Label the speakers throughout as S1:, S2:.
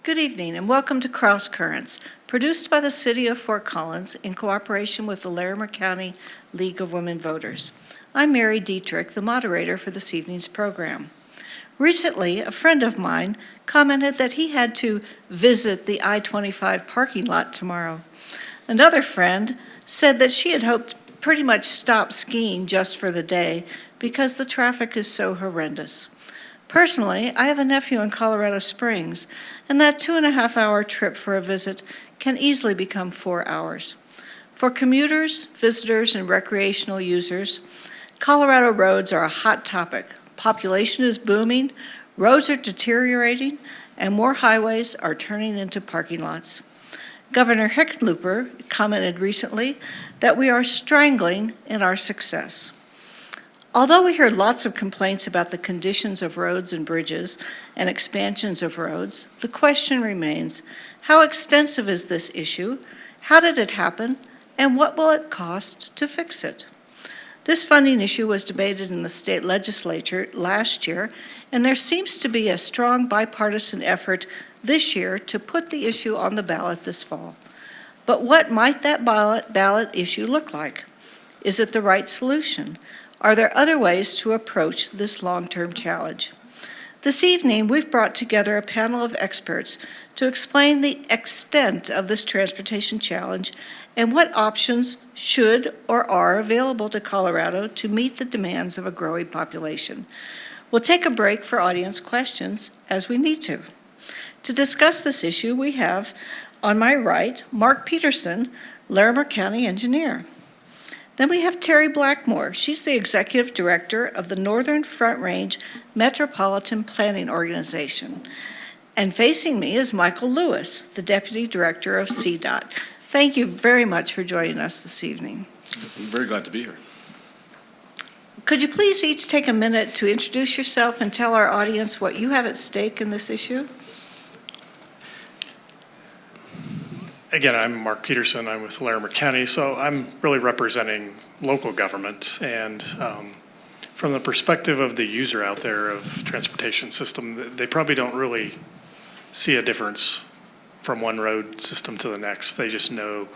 S1: Good evening and welcome to CrossCurrents, produced by the City of Fort Collins in cooperation with the Larimer County League of Women Voters. I'm Mary Dietrich, the moderator for this evening's program. Recently, a friend of mine commented that he had to visit the I-25 parking lot tomorrow. Another friend said that she had hoped pretty much stop skiing just for the day because the traffic is so horrendous. Personally, I have a nephew in Colorado Springs, and that 2.5-hour trip for a visit can easily become 4 hours. For commuters, visitors, and recreational users, Colorado roads are a hot topic. Population is booming, roads are deteriorating, and more highways are turning into parking lots. Governor Hickenlooper commented recently that we are strangling in our success. Although we hear lots of complaints about the conditions of roads and bridges and expansions of roads, the question remains, how extensive is this issue? How did it happen? And what will it cost to fix it? This funding issue was debated in the state legislature last year, and there seems to be a strong bipartisan effort this year to put the issue on the ballot this fall. But what might that ballot issue look like? Is it the right solution? Are there other ways to approach this long-term challenge? This evening, we've brought together a panel of experts to explain the extent of this transportation challenge and what options should or are available to Colorado to meet the demands of a growing population. We'll take a break for audience questions as we need to. To discuss this issue, we have, on my right, Mark Peterson, Larimer County Engineer. Then we have Terri Blackmore. She's the Executive Director of the Northern Front Range Metropolitan Planning Organization. And facing me is Michael Lewis, the Deputy Director of CDOT. Thank you very much for joining us this evening.
S2: I'm very glad to be here.
S1: Could you please each take a minute to introduce yourself and tell our audience what you have at stake in this issue?
S3: Again, I'm Mark Peterson. I'm with Larimer County, so I'm really representing local government. And from the perspective of the user out there of transportation system, they probably don't really see a difference from one road system to the next. They just know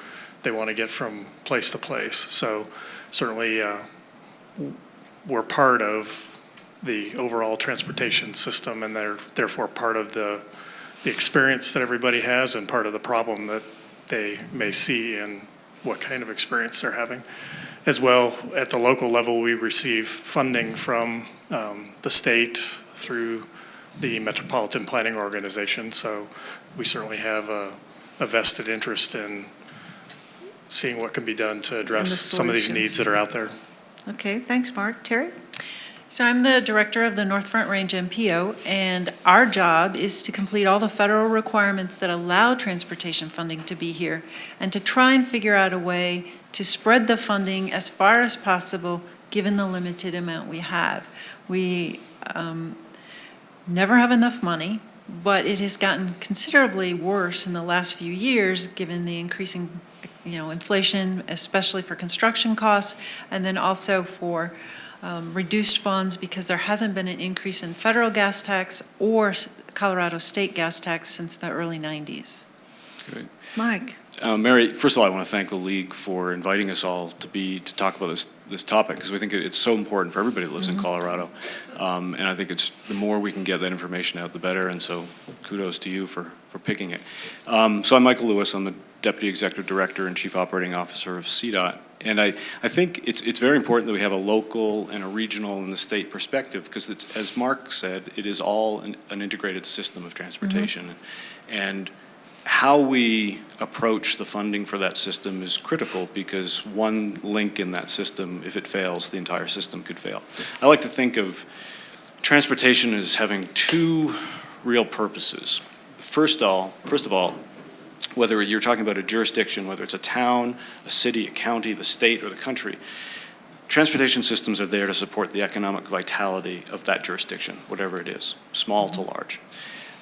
S3: they want to get from place to place. So certainly we're part of the overall transportation system, and they're therefore part of the experience that everybody has and part of the problem that they may see in what kind of experience they're having. As well, at the local level, we receive funding from the state through the Metropolitan Planning Organization, so we certainly have a vested interest in seeing what can be done to address some of these needs that are out there.
S1: Okay, thanks, Mark. Terri?
S4: So I'm the director of the North Front Range MPO, and our job is to complete all the federal requirements that allow transportation funding to be here and to try and figure out a way to spread the funding as far as possible given the limited amount we have. We never have enough money, but it has gotten considerably worse in the last few years given the increasing inflation, especially for construction costs, and then also for reduced funds because there hasn't been an increase in federal gas tax or Colorado state gas tax since the early 90s.
S2: Great.
S1: Mike.
S2: Mary, first of all, I want to thank the League for inviting us all to talk about this topic, because we think it's so important for everybody that lives in Colorado. And I think it's the more we can get that information out, the better. And so kudos to you for picking it. So I'm Michael Lewis. I'm the Deputy Executive Director and Chief Operating Officer of CDOT. And I think it's very important that we have a local and a regional and the state perspective, because it's, as Mark said, it is all an integrated system of transportation. And how we approach the funding for that system is critical, because one link in that system, if it fails, the entire system could fail. I like to think of transportation as having two real purposes. First of all, whether you're talking about a jurisdiction, whether it's a town, a city, a county, the state, or the country, transportation systems are there to support the economic vitality of that jurisdiction, whatever it is, small to large.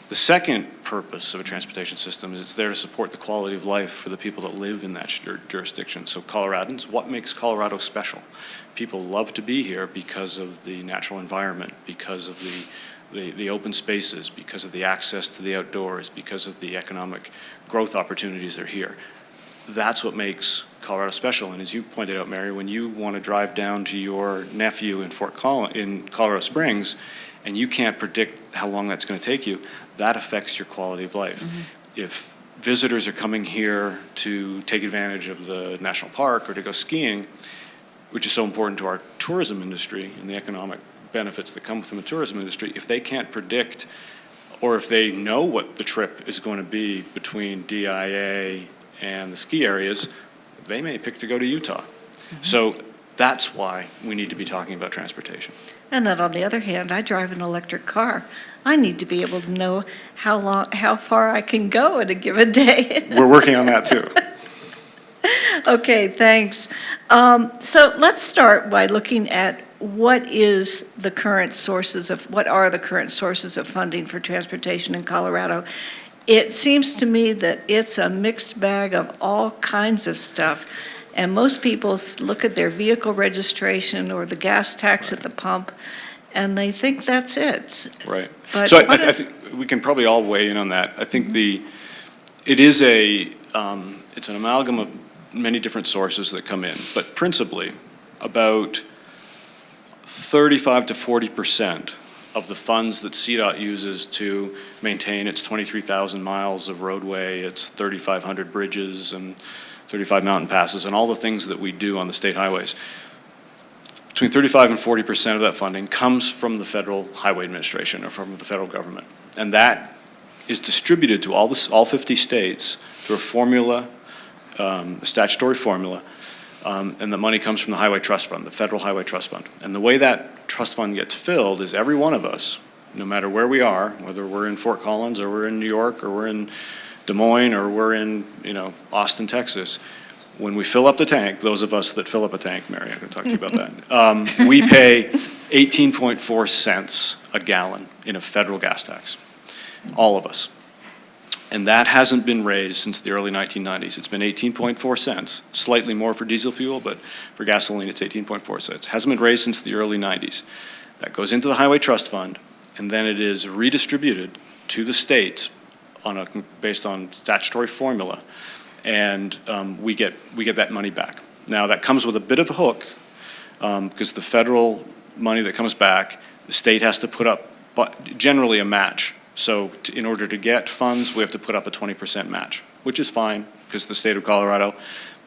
S2: The second purpose of a transportation system is it's there to support the quality of life for the people that live in that jurisdiction. So Coloradans, what makes Colorado special? People love to be here because of the natural environment, because of the open spaces, because of the access to the outdoors, because of the economic growth opportunities that are here. That's what makes Colorado special. And as you pointed out, Mary, when you want to drive down to your nephew in in Colorado Springs, and you can't predict how long that's going to take you, that affects your quality of life. If visitors are coming here to take advantage of the national park or to go skiing, which is so important to our tourism industry and the economic benefits that come from the tourism industry, if they can't predict, or if they know what the trip is going to be between DIA and the ski areas, they may pick to go to Utah. So that's why we need to be talking about transportation.
S1: And then on the other hand, I drive an electric car. I need to be able to know how far I can go in a given day.
S2: We're working on that too.
S1: Okay, thanks. So let's start by looking at what are the current sources of funding for transportation in Colorado. It seems to me that it's a mixed bag of all kinds of stuff. And most people look at their vehicle registration or the gas tax at the pump, and they think that's it.
S2: Right.
S1: But
S2: So I think we can probably all weigh in on that. I think it's an amalgam of many different sources that come in, but principally about 35 to 40% of the funds that CDOT uses to maintain its 23,000 miles of roadway, its 3,500 bridges and 35 mountain passes, and all the things that we do on the state highways. Between 35 and 40% of that funding comes from the Federal Highway Administration or from the federal government. And that is distributed to all 50 states through a formula, a statutory formula, and the money comes from the Highway Trust Fund, the Federal Highway Trust Fund. And the way that trust fund gets filled is every one of us, no matter where we are, whether we're in Fort Collins or we're in New York or we're in Des Moines or we're in, Austin, Texas, when we fill up the tank, those of us that fill up a tank, Mary, I'm going to talk to you about that, we pay 18.4 cents a gallon in a federal gas tax, all of us. And that hasn't been raised since the early 1990s. It's been 18.4 cents, slightly more for diesel fuel, but for gasoline it's 18.4 cents. Hasn't been raised since the early 90s. That goes into the Highway Trust Fund, and then it is redistributed to the states based on statutory formula, and we get that money back. Now that comes with a bit of a hook, because the federal money that comes back, the state has to put up generally a match. So in order to get funds, we have to put up a 20% match, which is fine because the state of Colorado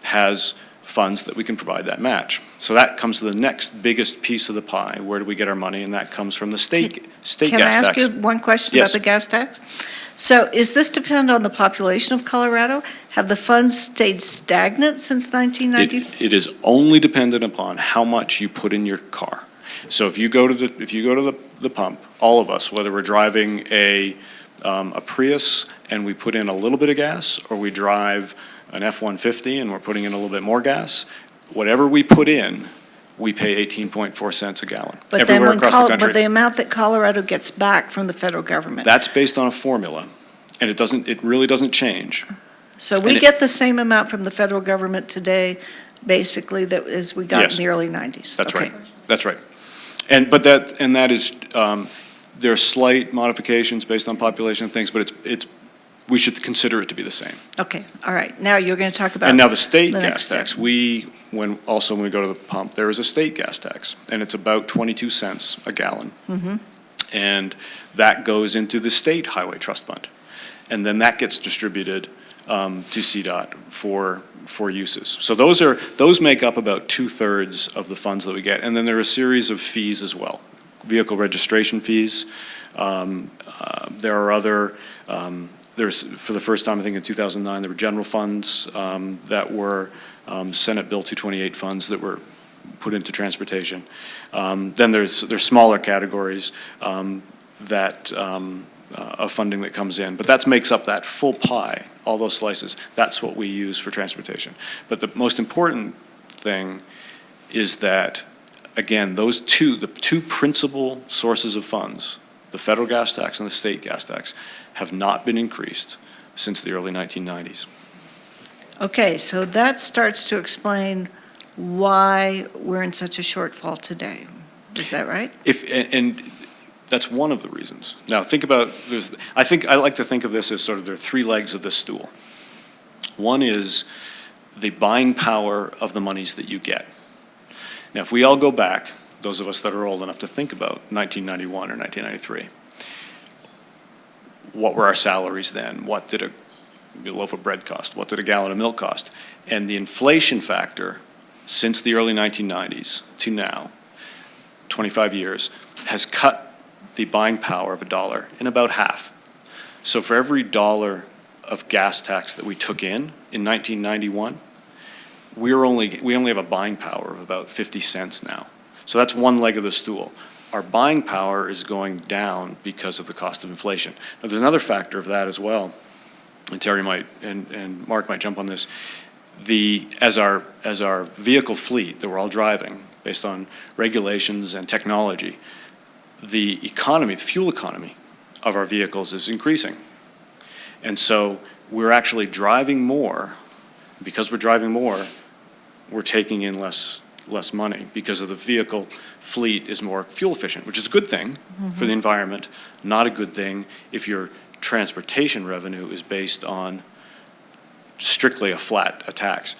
S2: has funds that we can provide that match. So that comes to the next biggest piece of the pie. Where do we get our money? And that comes from the state gas tax.
S1: Can I ask you one question about the gas tax? So is this depend on the population of Colorado? Have the funds stayed stagnant since 1990?
S2: It is only dependent upon how much you put in your car. So if you go to the pump, all of us, whether we're driving a Prius and we put in a little bit of gas, or we drive an F-150 and we're putting in a little bit more gas, whatever we put in, we pay 18.4 cents a gallon everywhere across the country.
S1: But the amount that Colorado gets back from the federal government?
S2: That's based on a formula, and it really doesn't change.
S1: So we get the same amount from the federal government today, basically, as we got
S2: Yes.
S1: in the early 90s?
S2: That's
S1: Okay.
S2: right. That's right. That is, there are slight modifications based on population and things, but we should consider it to be the same.
S1: Okay, all right. Now you're going to talk about
S2: And now the state
S1: the
S2: gas
S1: next step.
S2: tax, when we go to the pump, there is a state gas tax, and it's about 22 cents a gallon.
S1: Mhm.
S2: And that goes into the state highway trust fund. And then that gets distributed to CDOT for uses. So those make up about 2/3 of the funds that we get. And then there are a series of fees as well. Vehicle registration fees. There are other, there's, for the first time, I think in 2009, there were general funds that were Senate Bill 228 funds that were put into transportation. Then there's smaller categories of funding that comes in, but that makes up that full pie, all those slices. That's what we use for transportation. But the most important thing is that, again, the two principal sources of funds, the federal gas tax and the state gas tax, have not been increased since the early 1990s.
S1: Okay, so that starts to explain why we're in such a shortfall today. Is that right?
S2: That's one of the reasons. Now, think about, I like to think of this as sort of there are three legs of this stool. One is the buying power of the monies that you get. Now, if we all go back, those of us that are old enough to think about 1991 or 1993, what were our salaries then? What did a loaf of bread cost? What did a gallon of milk cost? And the inflation factor since the early 1990s to now, 25 years, has cut the buying power of a dollar in about half. So for every dollar of gas tax that we took in 1991, we only have a buying power of about 50 cents now. So that's one leg of the stool. Our buying power is going down because of the cost of inflation. Now, there's another factor of that as well, and Terry might and Mark might jump on this. As our vehicle fleet that we're all driving, based on regulations and technology, the fuel economy of our vehicles is increasing. And so we're actually driving more. Because we're driving more, we're taking in less money because of the vehicle fleet is more fuel efficient, which is a good thing for the environment, not a good thing if your transportation revenue is based on strictly a tax,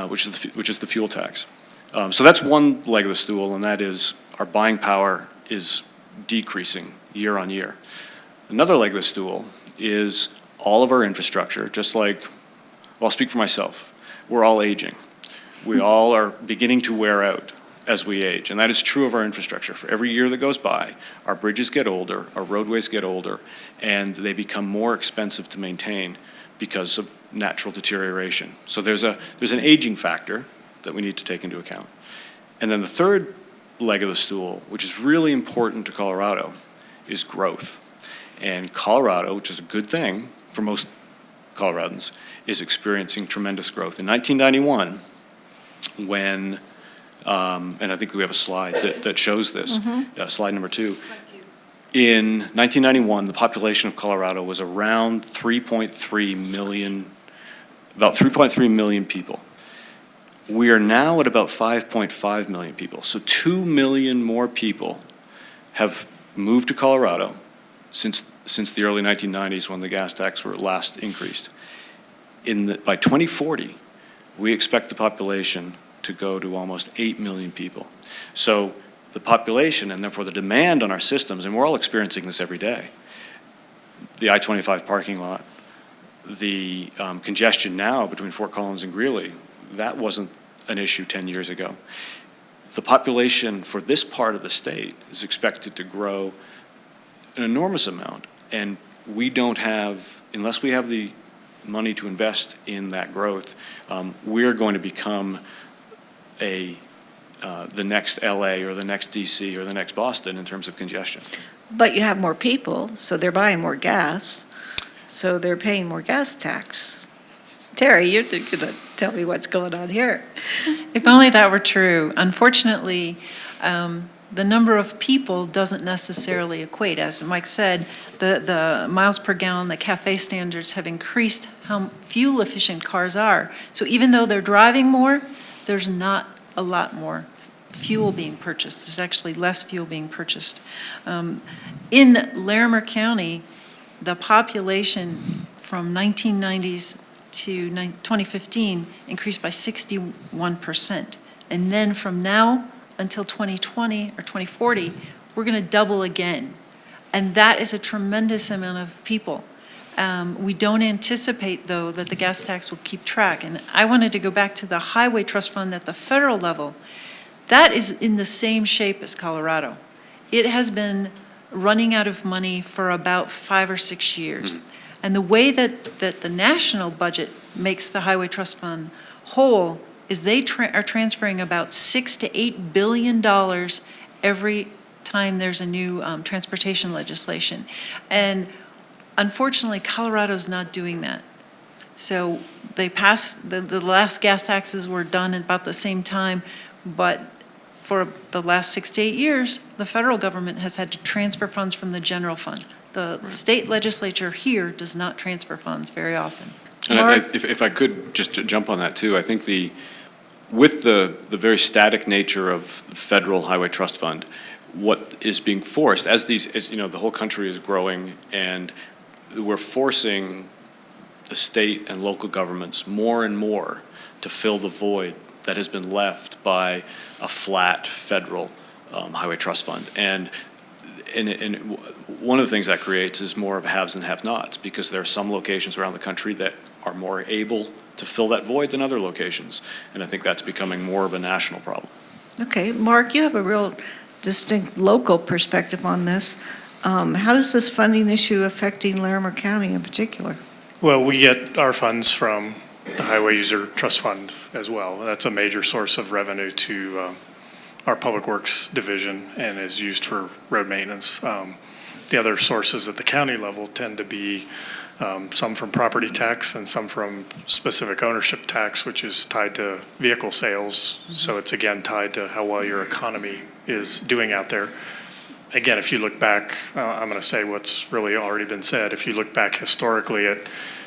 S2: which is the fuel tax. So that's one leg of the stool, and that is our buying power is decreasing year on year. Another leg of the stool is all of our infrastructure, just like, well, I'll speak for myself, we're all aging. We all are beginning to wear out as we age, and that is true of our infrastructure. For every year that goes by, our bridges get older, our roadways get older, and they become more expensive to maintain because of natural deterioration. So there's an aging factor that we need to take into account. And then the third leg of the stool, which is really important to Colorado, is growth. And Colorado, which is a good thing for most Coloradans, is experiencing tremendous growth. In 1991, when, and I think we have a slide that shows this, slide number 2. In 1991, the population of Colorado was around 3.3 million, about 3.3 million people. We are now at about 5.5 million people. So 2 million more people have moved to Colorado since the early 1990s when the gas tax were last increased. By 2040, we expect the population to go to almost 8 million people. So the population and therefore the demand on our systems, and we're all experiencing this every day, the I-25 parking lot, the congestion now between Fort Collins and Greeley, that wasn't an issue 10 years ago. The population for this part of the state is expected to grow an enormous amount, and we don't have, unless we have the money to invest in that growth, we're going to become the next LA or the next DC or the next Boston in terms of congestion.
S1: But you have more people, so they're buying more gas, so they're paying more gas tax. Terry, you're going to tell me what's going on here.
S4: If only that were true. Unfortunately, the number of people doesn't necessarily equate. As Mike said, the miles per gallon, the CAFE standards have increased how fuel-efficient cars are. So even though they're driving more, there's not a lot more fuel being purchased. There's actually less fuel being purchased. In Larimer County, the population from 1990s to 2015 increased by 61%. And then from now until 2020 or 2040, we're going to double again. And that is a tremendous amount of people. We don't anticipate, though, that the gas tax will keep track. And I wanted to go back to the Highway Trust Fund at the federal level. That is in the same shape as Colorado. It has been running out of money for about 5 or 6 years. And the way that the national budget makes the Highway Trust Fund whole is they are transferring about $6 to $8 billion every time there's a new transportation legislation. And unfortunately, Colorado's not doing that. So they passed, the last gas taxes were done at about the same time, but for the last 6 to 8 years, the federal government has had to transfer funds from the general fund. The state legislature here does not transfer funds very often.
S2: And if I could just to jump on that too, I think with the very static nature of the Federal Highway Trust Fund, what is being forced as the whole country is growing, and we're forcing the state and local governments more and more to fill the void that has been left by a flat federal highway trust fund. And one of the things that creates is more of haves and have-nots, because there are some locations around the country that are more able to fill that void than other locations. And I think that's becoming more of a national problem.
S1: Okay, Mark, you have a real distinct local perspective on this. How does this funding issue affecting Larimer County in particular?
S3: Well, we get our funds from the Highway User Trust Fund as well. That's a major source of revenue to our Public Works Division and is used for road maintenance. The other sources at the county level tend to be some from property tax and some from specific ownership tax, which is tied to vehicle sales. So it's again tied to how well your economy is doing out there. Again, if you look back, I'm going to say what's really already been said. If you look back historically at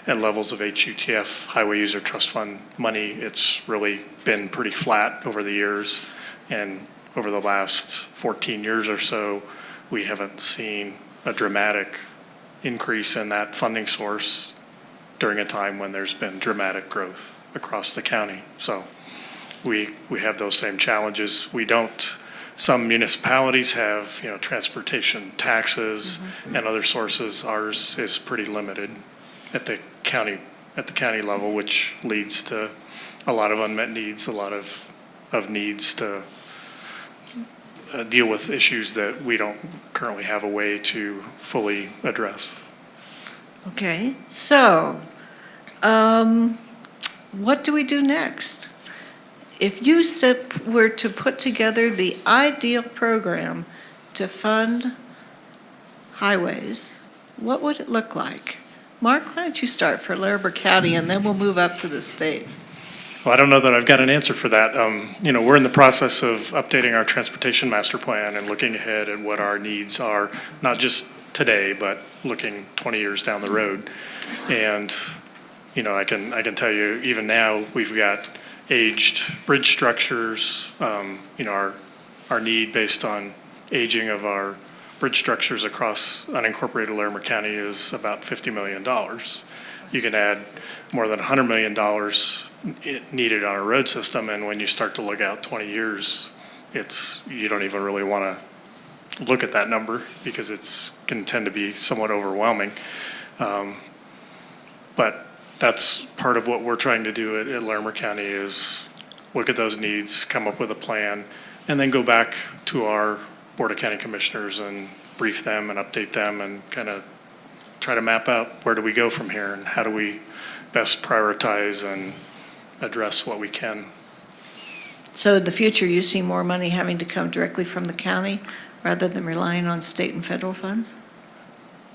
S3: levels of HUTF, Highway User Trust Fund money, it's really been pretty flat over the years. And over the last 14 years or so, we haven't seen a dramatic increase in that funding source during a time when there's been dramatic growth across the county. So we have those same challenges. We don't, some municipalities have, transportation taxes and other sources. Ours is pretty limited at the county level, which leads to a lot of unmet needs, a lot of needs to deal with issues that we don't currently have a way to fully address.
S1: Okay, so what do we do next? If you were to put together the ideal program to fund highways, what would it look like? Mark, why don't you start for Larimer County, and then we'll move up to the state.
S3: Well, I don't know that I've got an answer for that. We're in the process of updating our transportation master plan and looking ahead at what our needs are, not just today, but looking 20 years down the road. And, I can tell you, even now, we've got aged bridge structures. Our need based on aging of our bridge structures across unincorporated Larimer County is about $50 million. You can add more than $100 million needed on a road system, and when you start to look out 20 years, you don't even really want to look at that number because it can tend to be somewhat overwhelming. But that's part of what we're trying to do at Larimer County is look at those needs, come up with a plan, and then go back to our Board of County Commissioners and brief them and update them and kind of try to map out where do we go from here and how do we best prioritize and address what we can.
S1: So in the future, you see more money having to come directly from the county rather than relying on state and federal funds?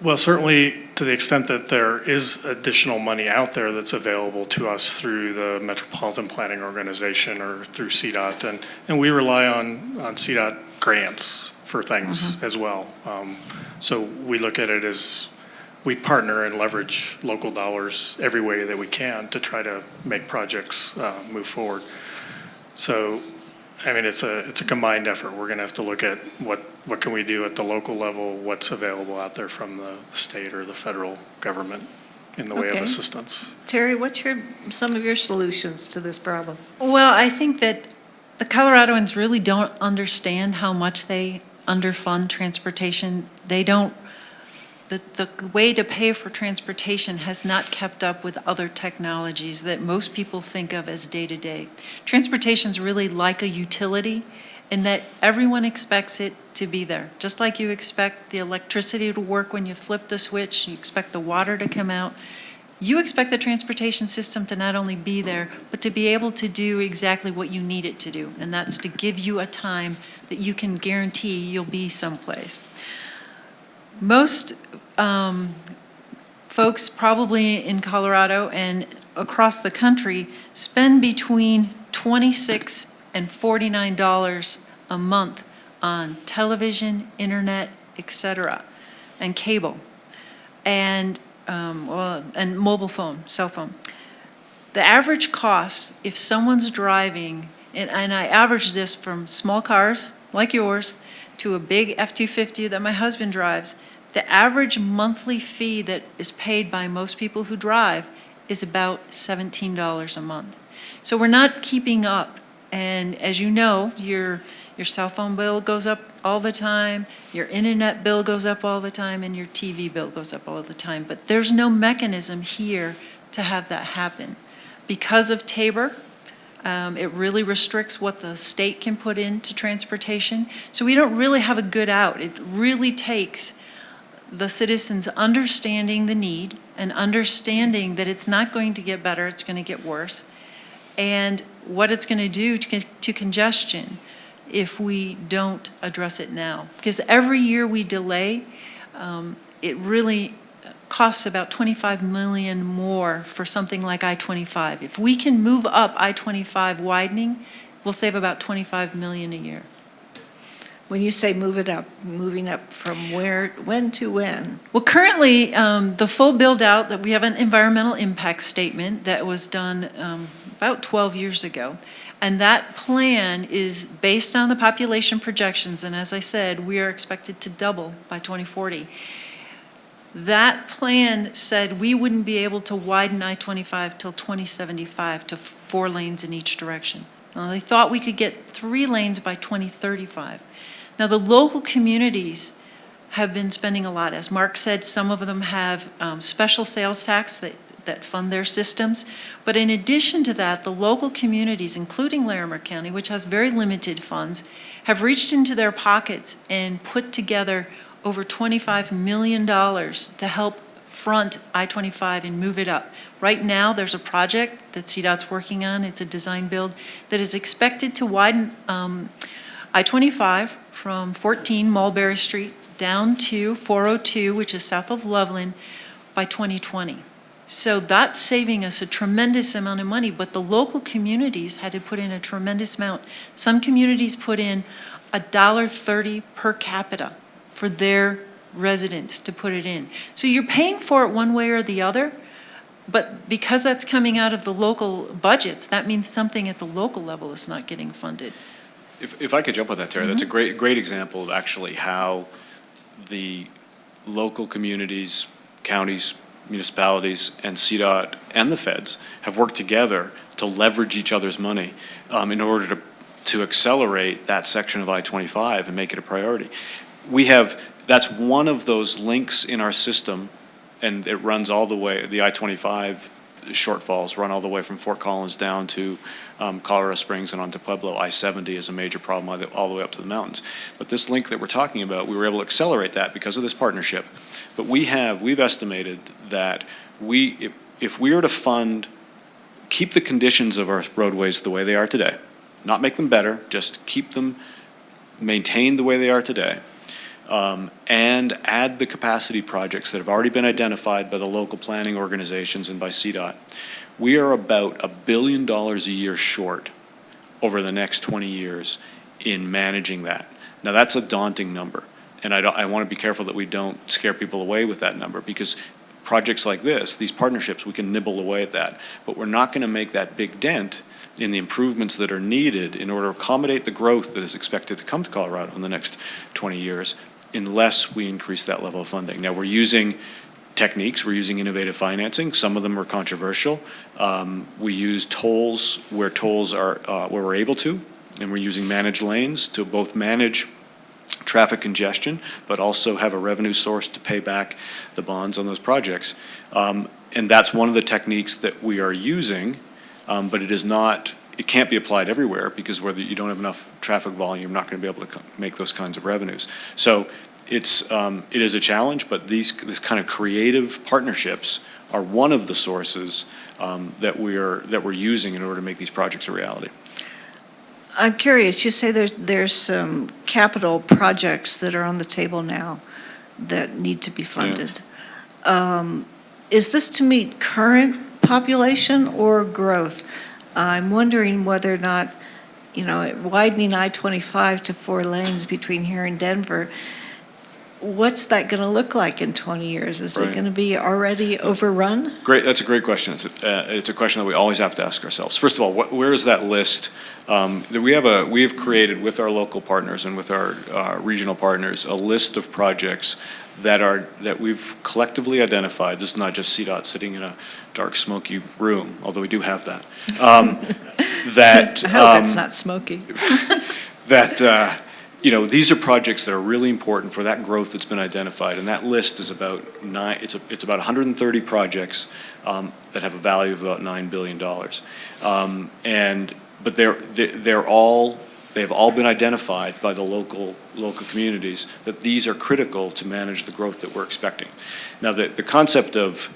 S3: Well, certainly to the extent that there is additional money out there that's available to us through the Metropolitan Planning Organization or through CDOT, and we rely on CDOT grants for things as well. So we look at it as we partner and leverage local dollars every way that we can to try to make projects move forward. So, it's a combined effort. We're going to have to look at what can we do at the local level, what's available out there from the state or the federal government in the way of assistance.
S1: Terri, what's some of your solutions to this problem?
S4: Well, I think that the Coloradoans really don't understand how much they underfund transportation. They don't. The way to pay for transportation has not kept up with other technologies that most people think of as day-to-day. Transportation's really like a utility in that everyone expects it to be there. Just like you expect the electricity to work when you flip the switch, you expect the water to come out, you expect the transportation system to not only be there, but to be able to do exactly what you need it to do, and that's to give you a time that you can guarantee you'll be someplace. Most folks probably in Colorado and across the country spend between $26 and $49 a month on television, internet, etc., and cable, and mobile phone, cell phone. The average cost, if someone's driving, and I average this from small cars like yours to a big F-250 that my husband drives, the average monthly fee that is paid by most people who drive is about $17 a month. So we're not keeping up. And as you know, your cell phone bill goes up all the time, your internet bill goes up all the time, and your TV bill goes up all the time. But there's no mechanism here to have that happen. Because of Tabor, it really restricts what the state can put into transportation. So we don't really have a good out. It really takes the citizens understanding the need and understanding that it's not going to get better, it's going to get worse, and what it's going to do to congestion if we don't address it now. Because every year we delay, it really costs about $25 million more for something like I-25. If we can move up I-25 widening, we'll save about $25 million a year.
S1: When you say move it up, moving up from where, when to when?
S4: Well, currently, the full build-out, that we have an environmental impact statement that was done about 12 years ago. And that plan is based on the population projections. And as I said, we are expected to double by 2040. That plan said we wouldn't be able to widen I-25 till 2075 to 4 lanes in each direction. They thought we could get 3 lanes by 2035. Now, the local communities have been spending a lot. As Mark said, some of them have special sales tax that fund their systems. But in addition to that, the local communities, including Larimer County, which has very limited funds, have reached into their pockets and put together over $25 million to help front I-25 and move it up. Right now, there's a project that CDOT's working on. It's a design build that is expected to widen I-25 from 14 Mulberry Street down to 402, which is south of Loveland, by 2020. So that's saving us a tremendous amount of money, but the local communities had to put in a tremendous amount. Some communities put in $1.30 per capita for their residents to put it in. So you're paying for it one way or the other, but because that's coming out of the local budgets, that means something at the local level is not getting funded.
S2: If I could jump on that, Terry, that's a great example of actually how the local communities, counties, municipalities, and CDOT and the feds have worked together to leverage each other's money in order to accelerate that section of I-25 and make it a priority. That's one of those links in our system, and it runs all the way, the I-25 shortfalls run all the way from Fort Collins down to Colorado Springs and onto Pueblo. I-70 is a major problem all the way up to the mountains. But this link that we're talking about, we were able to accelerate that because of this partnership. But we've estimated that if we were to keep the conditions of our roadways the way they are today, not make them better, just keep them maintained the way they are today, and add the capacity projects that have already been identified by the local planning organizations and by CDOT, we are about $1 billion a year short over the next 20 years in managing that. Now, that's a daunting number, and I want to be careful that we don't scare people away with that number, because projects like this, these partnerships, we can nibble away at that, but we're not going to make that big dent in the improvements that are needed in order to accommodate the growth that is expected to come to Colorado in the next 20 years, unless we increase that level of funding. Now, we're using techniques, we're using innovative financing. Some of them are controversial. We use tolls where we're able to, and we're using managed lanes to both manage traffic congestion, but also have a revenue source to pay back the bonds on those projects. And that's one of the techniques that we are using, but it can't be applied everywhere, because whether you don't have enough traffic volume, you're not going to be able to make those kinds of revenues. So it is a challenge, but this kind of creative partnerships are one of the sources that we're using in order to make these projects a reality.
S1: I'm curious, you say there's some capital projects that are on the table now that need to be funded. Yeah. Is this to meet current population or growth? I'm wondering whether or not, widening I-25 to 4 lanes between here and Denver, what's that going to look like in 20 years? Is it
S2: Right.
S1: going to be already overrun?
S2: Great, that's a great question. It's a question that we always have to ask ourselves. First of all, where is that list? That we have created with our local partners and with our regional partners, a list of projects that we've collectively identified. This is not just CDOT sitting in a dark, smoky room, although we do have that.
S1: I hope it's not smoky.
S2: These are projects that are really important for that growth that's been identified, and that list is about it's about 130 projects that have a value of about $9 billion. But they have all been identified by the local communities that these are critical to manage the growth that we're expecting. Now, the concept of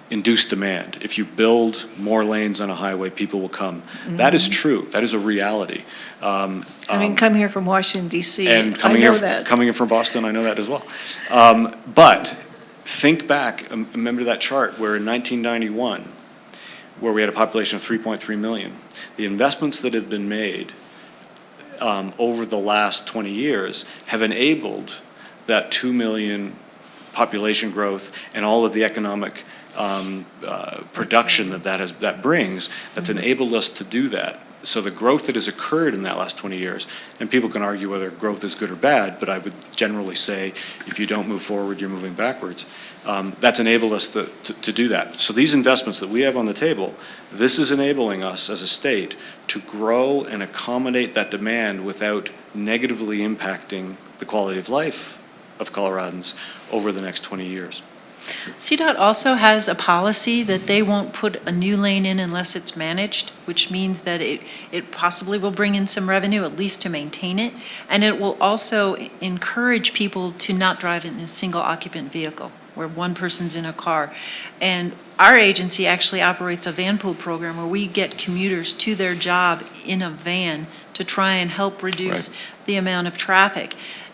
S2: induced demand, if you build more lanes on a highway, people will come. Mm-hmm. That is true. That is a reality.
S1: Come here from Washington, D.C.
S2: And
S1: coming
S2: here from Boston, I know that as well. But think back, remember that chart where in 1991, where we had a population of 3.3 million, the investments that have been made over the last 20 years have enabled that 2 million population growth and all of the economic production that brings, that's enabled us to do that. So the growth that has occurred in that last 20 years, and people can argue whether growth is good or bad, but I would generally say if you don't move forward, you're moving backwards. That's enabled us to do that. So these investments that we have on the table, this is enabling us as a state to grow and accommodate that demand without negatively impacting the quality of life of Coloradans over the next 20 years.
S4: CDOT also has a policy that they won't put a new lane in unless it's managed, which means that it possibly will bring in some revenue, at least to maintain it, and it will also encourage people to not drive in a single occupant vehicle where one person's in a car. And our agency actually operates a van pool program where we get commuters to their job in a van to try and help reduce the amount of traffic.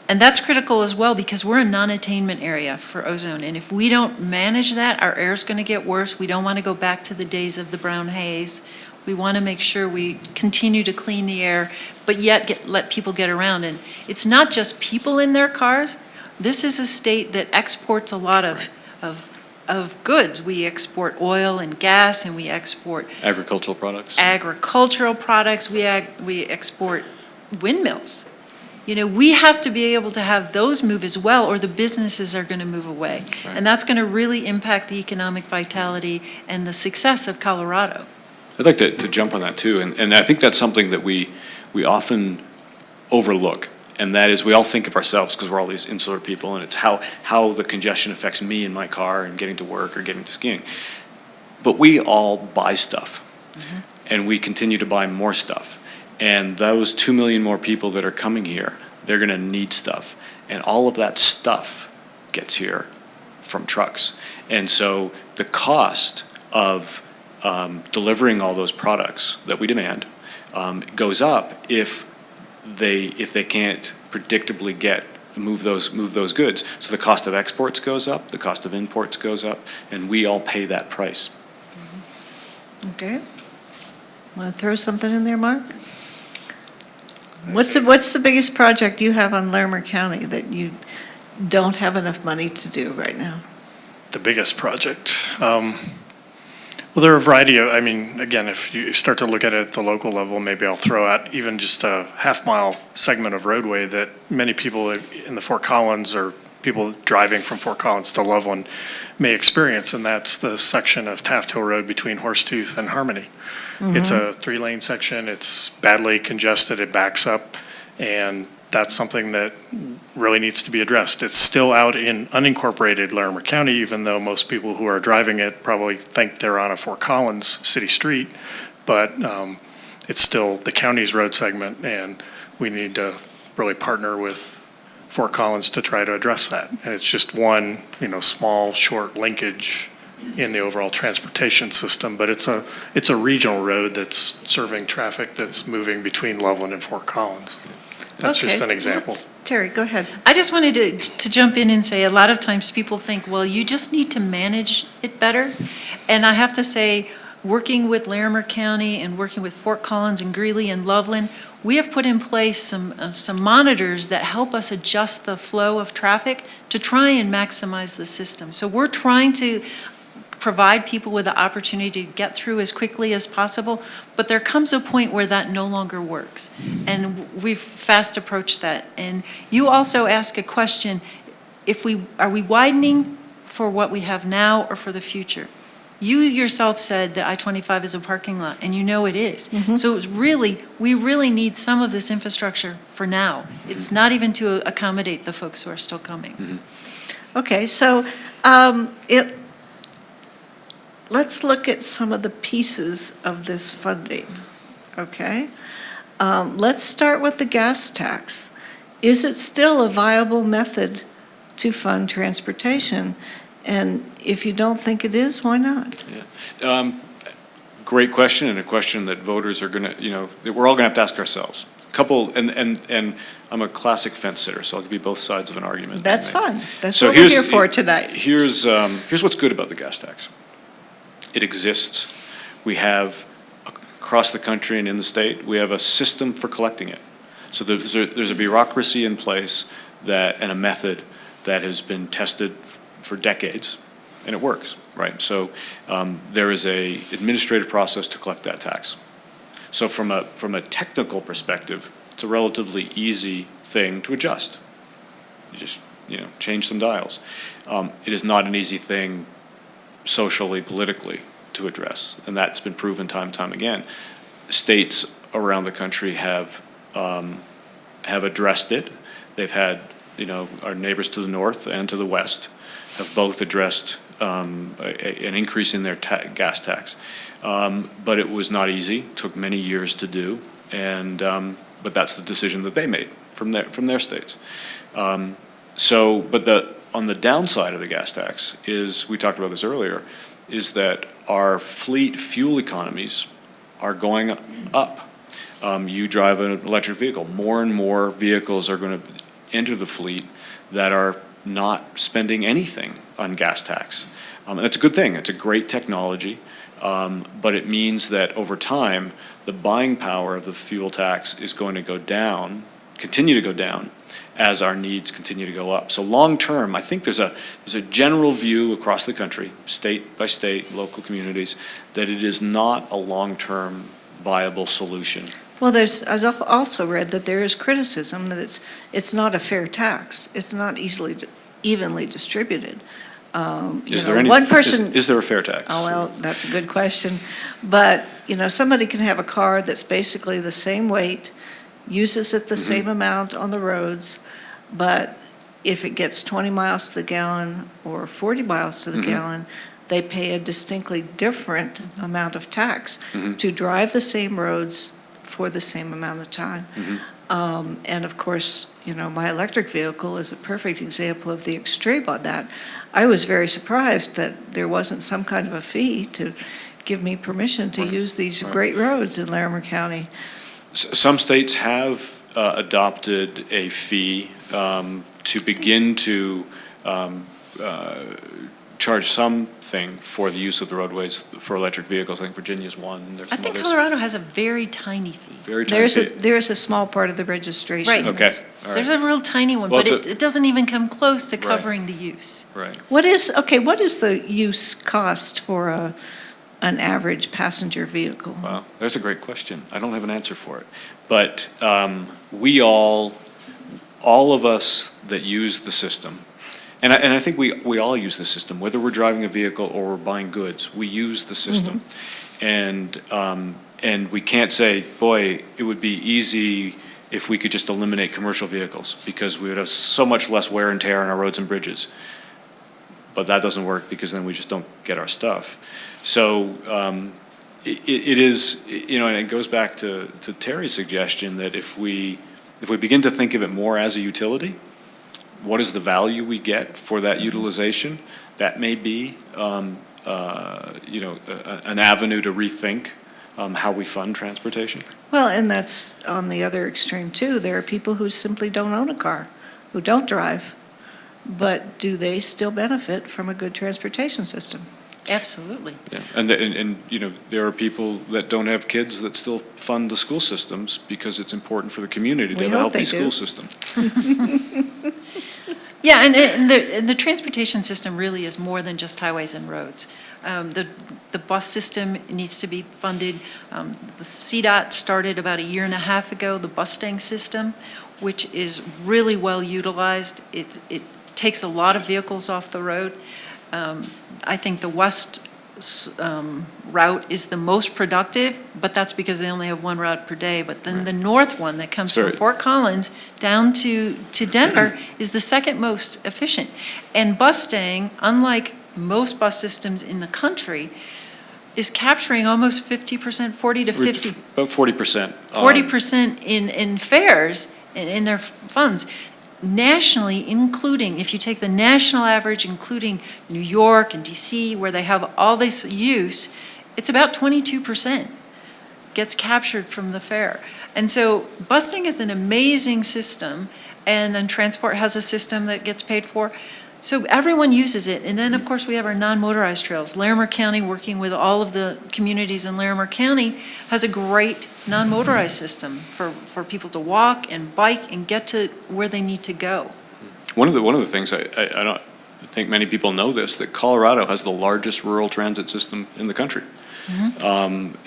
S4: And that's critical as well because we're a non-attainment area for ozone. And if we don't manage that, our air's going to get worse. We don't want to go back to the days of the brown haze. We want to make sure we continue to clean the air, but yet let people get around. And it's not just people in their cars. This is a state that exports a lot of goods. We export oil and gas, and we export
S2: Agricultural products.
S4: We export windmills. We have to be able to have those move as well, or the businesses are going to move away.
S2: Right.
S4: And that's going to really impact the economic vitality and the success of Colorado.
S2: I'd like to jump on that too, and I think that's something that we often overlook, and that is we all think of ourselves because we're all these insular people, and it's how the congestion affects me in my car and getting to work or getting to skiing. But we all buy stuff, and we continue to buy more stuff. And those 2 million more people that are coming here, they're going to need stuff. And all of that stuff gets here from trucks. And so the cost of delivering all those products that we demand goes up if they can't predictably move those goods. So the cost of exports goes up, the cost of imports goes up, and we all pay that price.
S1: Okay. Want to throw something in there, Mark? What's the biggest project you have on Larimer County that you don't have enough money to do right now?
S3: The biggest project. Well, there are a variety of, again, if you start to look at it at the local level, maybe I'll throw out even just a half-mile segment of roadway that many people in the Fort Collins or people driving from Fort Collins to Loveland may experience, and that's the section of Taft Hill Road between Horsetooth and Harmony. Mm-hmm. It's a 3-lane section. It's badly congested. It backs up, and that's something that really needs to be addressed. It's still out in unincorporated Larimer County, even though most people who are driving it probably think they're on a Fort Collins city street, but it's still the county's road segment, and we need to really partner with Fort Collins to try to address that. And it's just one, small, short linkage in the overall transportation system, but it's a regional road that's serving traffic that's moving between Loveland and Fort Collins. That's just an example.
S1: Terri, go ahead.
S4: I just wanted to jump in and say a lot of times people think, well, you just need to manage it better. And I have to say, working with Larimer County and working with Fort Collins and Greeley and Loveland, we have put in place some monitors that help us adjust the flow of traffic to try and maximize the system. So we're trying to provide people with the opportunity to get through as quickly as possible, but there comes a point where that no longer works. And we've fast approached that. And you also ask a question, are we widening for what we have now or for the future? You yourself said that I-25 is a parking lot, and you know it is. So it's we really need some of this infrastructure for now. It's not even to accommodate the folks who are still coming.
S1: Okay, so let's look at some of the pieces of this funding, okay? Let's start with the gas tax. Is it still a viable method to fund transportation? And if you don't think it is, why not?
S2: Yeah. Great question, and a question that voters are going to, that we're all going to have to ask ourselves. And I'm a classic fence sitter, so I'll give you both sides of an argument.
S1: That's fine. That's what we're here for tonight.
S2: Here's what's good about the gas tax. It exists. We have, across the country and in the state, we have a system for collecting it. So there's a bureaucracy in place and a method that has been tested for decades, and it works, right? So there is a administrative process to collect that tax. So from a technical perspective, it's a relatively easy thing to adjust. You just change some dials. It is not an easy thing socially, politically to address, and that's been proven time and time again. States around the country have addressed it. They've had, our neighbors to the north and to the west have both addressed an increase in their gas tax. But it was not easy, took many years to do, but that's the decision that they made from their states. On the downside of the gas tax is, we talked about this earlier, is that our fleet fuel economies are going up. You drive an electric vehicle, more and more vehicles are going to enter the fleet that are not spending anything on gas tax. And that's a good thing. It's a great technology, but it means that over time, the buying power of the fuel tax is going to continue to go down as our needs continue to go up. So long term, I think there's a general view across the country, state by state, local communities, that it is not a long-term viable solution.
S1: Well, I've also read that there is criticism that it's not a fair tax. It's not evenly distributed.
S2: Is there a fair tax?
S1: Oh, well, that's a good question. But, somebody can have a car that's basically the same weight, uses it the same amount on the roads, but if it gets 20 miles to the gallon or 40 miles to the gallon, they pay a distinctly different amount of tax to drive the same roads for the same amount of time. And of course, my electric vehicle is a perfect example of the extreme on that. I was very surprised that there wasn't some kind of a fee to give me permission to use these great roads in Larimer County.
S2: Some states have adopted a fee to begin to charge something for the use of the roadways for electric vehicles. I think Virginia's one.
S4: I think Colorado has a very tiny fee.
S2: Very tiny fee.
S1: There's a small part of the registration.
S4: Right.
S2: Okay. All right.
S4: There's a real tiny one,
S2: Well,
S4: but it doesn't even come close to covering the use.
S2: Right.
S1: What is the use cost for an average passenger vehicle?
S2: Wow, that's a great question. I don't have an answer for it. But we all of us that use the system, and I think we all use the system, whether we're driving a vehicle or we're buying goods, we use the system. And we can't say, boy, it would be easy if we could just eliminate commercial vehicles because we would have so much less wear and tear on our roads and bridges. But that doesn't work because then we just don't get our stuff. So it is, and it goes back to Terri's suggestion that if we begin to think of it more as a utility, what is the value we get for that utilization? That may be, an avenue to rethink how we fund transportation.
S1: Well, and that's on the other extreme too. There are people who simply don't own a car, who don't drive. But do they still benefit from a good transportation system?
S4: Absolutely.
S2: Yeah. And you know, there are people that don't have kids that still fund the school systems because it's important for the community to
S1: We
S2: have a
S1: hope
S2: healthy
S1: they do.
S2: school system.
S4: Yeah, and the transportation system really is more than just highways and roads. The bus system needs to be funded. The CDOT started about a year and a half ago, the Bustang system, which is really well utilized. It takes a lot of vehicles off the road. I think the west route is the most productive, but that's because they only have one route per day. But then the north one that comes from
S2: Sorry.
S4: Fort Collins down to Denver is the second most efficient. And Bustang, unlike most bus systems in the country, is capturing almost 50%, 40 to 50.
S2: About 40%.
S4: 40% in fares, in their funds. Nationally, including, if you take the national average, including New York and DC, where they have all this use, it's about 22% gets captured from the fare. And so busing is an amazing system, and then transport has a system that gets paid for. So everyone uses it. And then, of course, we have our non-motorized trails. Larimer County, working with all of the communities in Larimer County, has a great non-motorized system for people to walk and bike and get to where they need to go.
S2: One of the things, I don't think many people know this, that Colorado has the largest rural transit system in the country.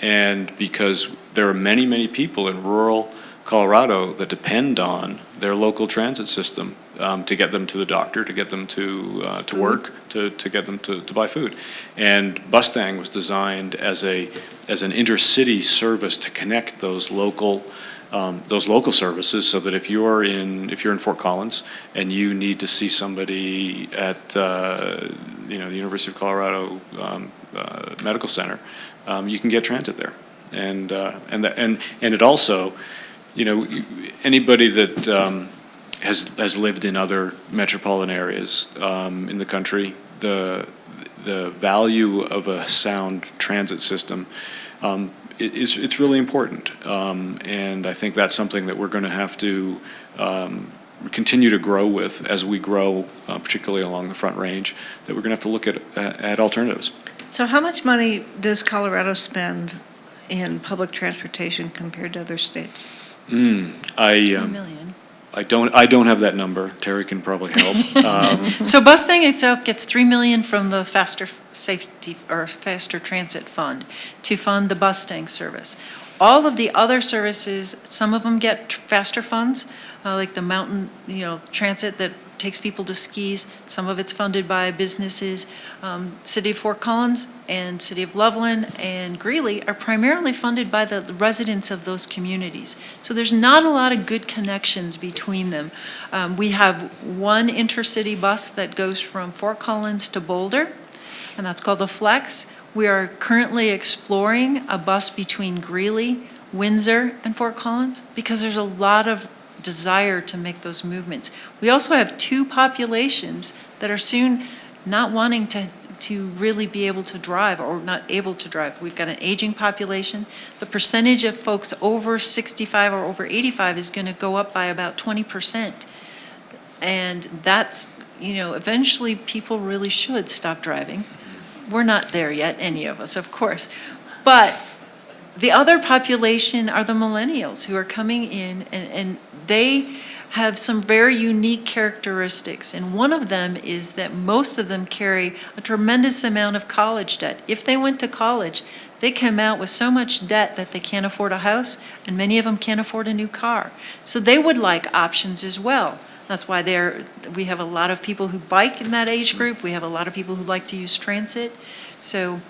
S2: And because there are many, many people in rural Colorado that depend on their local transit system to get them to the doctor, to get them to work, to get them to buy food. And Bustang was designed as an intercity service to connect those local services, so that if you're in Fort Collins and you need to see somebody at the University of Colorado Medical Center, you can get transit there. And it also, you know, anybody that has lived in other metropolitan areas in the country, the value of a sound transit system it's really important, and I think that's something that we're going to have to continue to grow with as we grow, particularly along the Front Range. That we're going to have to look at alternatives.
S1: So how much money does Colorado spend in public transportation compared to other states?
S4: 3 million.
S2: I don't have that number. Terri can probably help.
S4: So Bustang itself gets $3 million from the Faster Transit Fund to fund the Bustang service. All of the other services, some of them get faster funds, like the mountain, transit that takes people to skis. Some of it's funded by businesses. City of Fort Collins and City of Loveland and Greeley are primarily funded by the residents of those communities. So there's not a lot of good connections between them. We have one intercity bus that goes from Fort Collins to Boulder, and that's called the Flex. We are currently exploring a bus between Greeley, Windsor, and Fort Collins because there's a lot of desire to make those movements. We also have two populations that are soon not wanting to really be able to drive or not able to drive. We've got an aging population. The percentage of folks over 65 or over 85 is going to go up by about 20%. And that's, eventually people really should stop driving. We're not there yet, any of us, of course. But the other population are the millennials who are coming in, and they have some very unique characteristics. And one of them is that most of them carry a tremendous amount of college debt. If they went to college, they come out with so much debt that they can't afford a house, and many of them can't afford a new car. So they would like options as well. That's why we have a lot of people who bike in that age group. We have a lot of people who like to use transit. So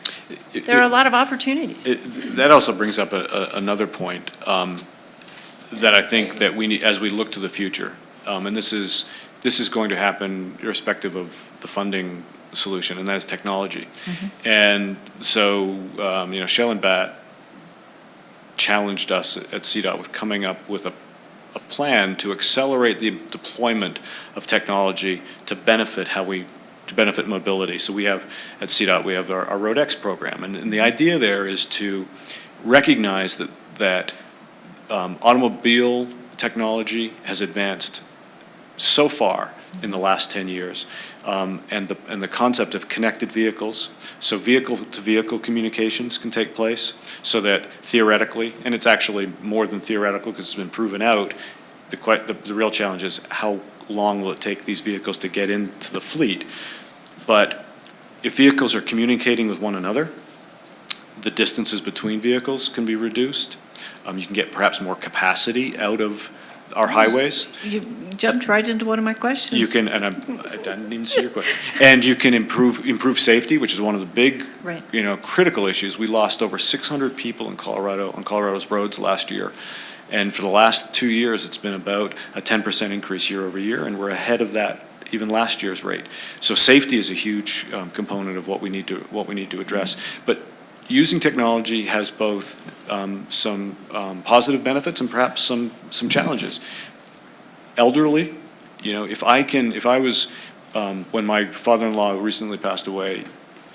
S4: there are a lot of opportunities.
S2: That also brings up another point that I think that we need as we look to the future, and this is going to happen irrespective of the funding solution, and that is technology. Mm-hmm. And so, Shell and Bat challenged us at CDOT with coming up with a plan to accelerate the deployment of technology to benefit mobility. So we have at CDOT our RoadX program, and the idea there is to recognize that automobile technology has advanced so far in the last 10 years. And the concept of connected vehicles, so vehicle-to-vehicle communications can take place, so that theoretically, and it's actually more than theoretical because it's been proven out, the real challenge is how long will it take these vehicles to get into the fleet. But if vehicles are communicating with one another, the distances between vehicles can be reduced. You can get perhaps more capacity out of our highways.
S1: You jumped right into one of my questions.
S2: You can, and I didn't even see your question. And you can improve safety, which is one of the big,
S4: Right.
S2: critical issues. We lost over 600 people in Colorado on Colorado's roads last year. And for the last 2 years, it's been about a 10% increase year over year, and we're ahead of that even last year's rate. So safety is a huge component of what we need to address. But using technology has both some positive benefits and perhaps some challenges. Elderly, when my father-in-law recently passed away,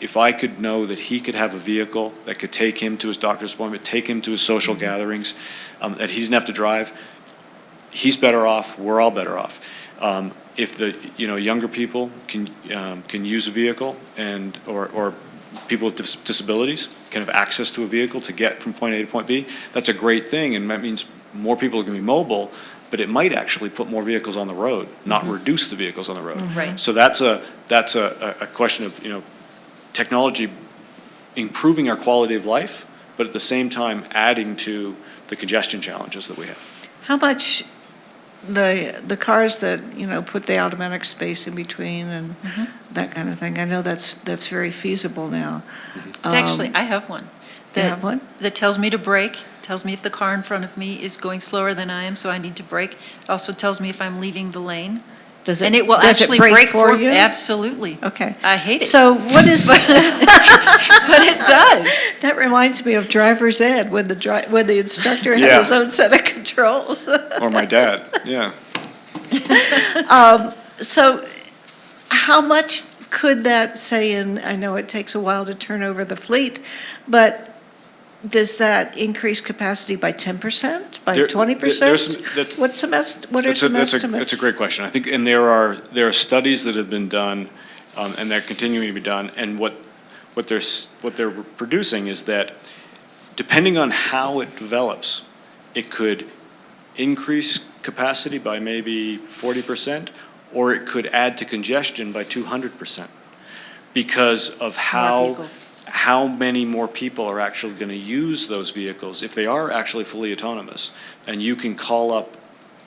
S2: if I could know that he could have a vehicle that could take him to his doctor's appointment, take him to his social gatherings, that he didn't have to drive, he's better off, we're all better off. If the younger people can use a vehicle or people with disabilities can have access to a vehicle to get from point A to point B, that's a great thing, and that means more people are going to be mobile, but it might actually put more vehicles on the road, not reduce the vehicles on the road.
S4: Right.
S2: So that's a question of technology improving our quality of life, but at the same time adding to the congestion challenges that we have.
S1: How much the cars that, put the automatic space in between and that kind of thing, I know that's very feasible now.
S4: Actually, I have one.
S1: You have one?
S4: That tells me to brake, tells me if the car in front of me is going slower than I am, so I need to brake. It also tells me if I'm leaving the lane. And it will actually brake for you? Absolutely.
S1: Okay.
S4: I hate it.
S1: So what is,
S4: But it does.
S1: that reminds me of driver's ed, when the instructor had
S2: Yeah.
S1: his own set of controls.
S2: Or my dad, yeah.
S1: So how much could that say I know it takes a while to turn over the fleet, but does that increase capacity by 10%, by 20%? What are some estimates?
S2: That's a great question. I think, and there are studies that have been done, and they're continuing to be done, and what they're producing is that depending on how it develops, it could increase capacity by maybe 40%, or it could add to congestion by 200%, because of how many more people are actually going to use those vehicles if they are actually fully autonomous. And you can call up,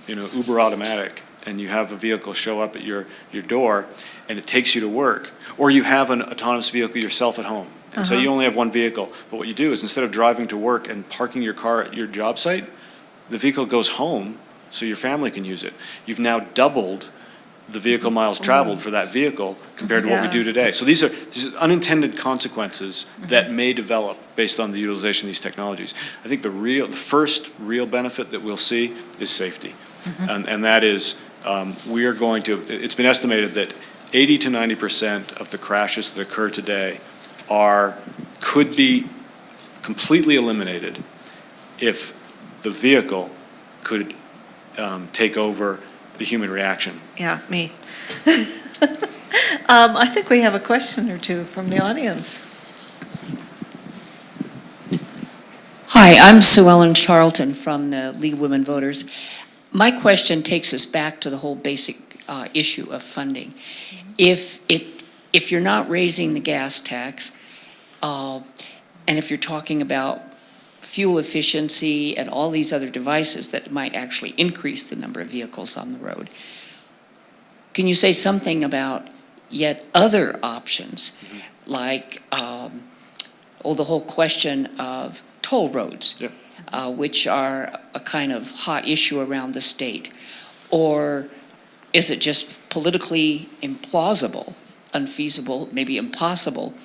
S2: Uber Automatic, and you have a vehicle show up at your door, and it takes you to work. Or you have an autonomous vehicle yourself at home. And so you only have one vehicle. But what you do is, instead of driving to work and parking your car at your job site, the vehicle goes home so your family can use it. You've now doubled the vehicle miles traveled for that vehicle compared to what we do today. So these are unintended consequences that may develop based on the utilization of these technologies. I think the first real benefit that we'll see is safety. And that is, it's been estimated that 80 to 90% of the crashes that occur today could be completely eliminated if the vehicle could take over the human reaction.
S1: Yeah, me. I think we have a question or two from the audience.
S5: Hi, I'm Sue Ellen Charlton from the League of Women Voters. My question takes us back to the whole basic issue of funding. If you're not raising the gas tax, and if you're talking about fuel efficiency and all these other devices that might actually increase the number of vehicles on the road, can you say something about yet other options, like the whole question of toll roads, which are a kind of hot issue around the state? Or is it just politically implausible, unfeasible, maybe impossible,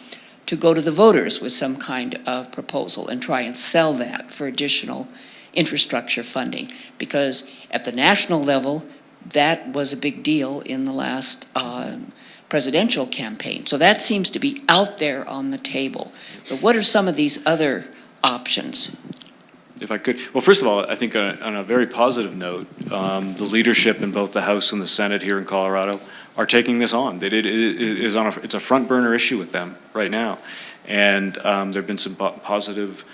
S5: to go to the voters with some kind of proposal and try and sell that for additional infrastructure funding? Because at the national level, that was a big deal in the last presidential campaign. So that seems to be out there on the table. So what are some of these other options?
S2: If I could, well, first of all, I think on a very positive note, the leadership in both the House and the Senate here in Colorado are taking this on. It's a front burner issue with them right now. And there've been some positive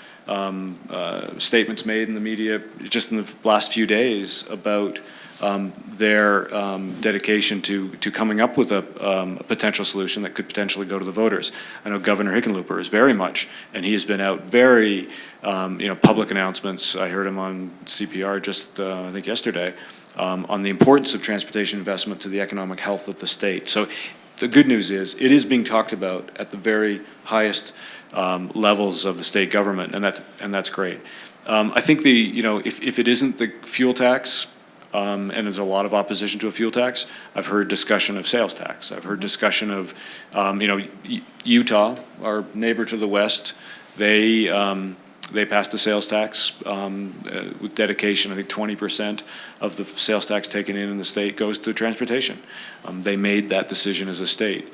S2: statements made in the media just in the last few days about their dedication to coming up with a potential solution that could potentially go to the voters. I know Governor Hickenlooper is very much, and he has been out very, public announcements. I heard him on CPR just, I think yesterday, on the importance of transportation investment to the economic health of the state. So the good news is it is being talked about at the very highest levels of the state government, and that's great. I think if it isn't the fuel tax, and there's a lot of opposition to a fuel tax, I've heard discussion of sales tax. I've heard discussion of, Utah, our neighbor to the west, they passed a sales tax with dedication. I think 20% of the sales tax taken in the state goes to transportation. They made that decision as a state.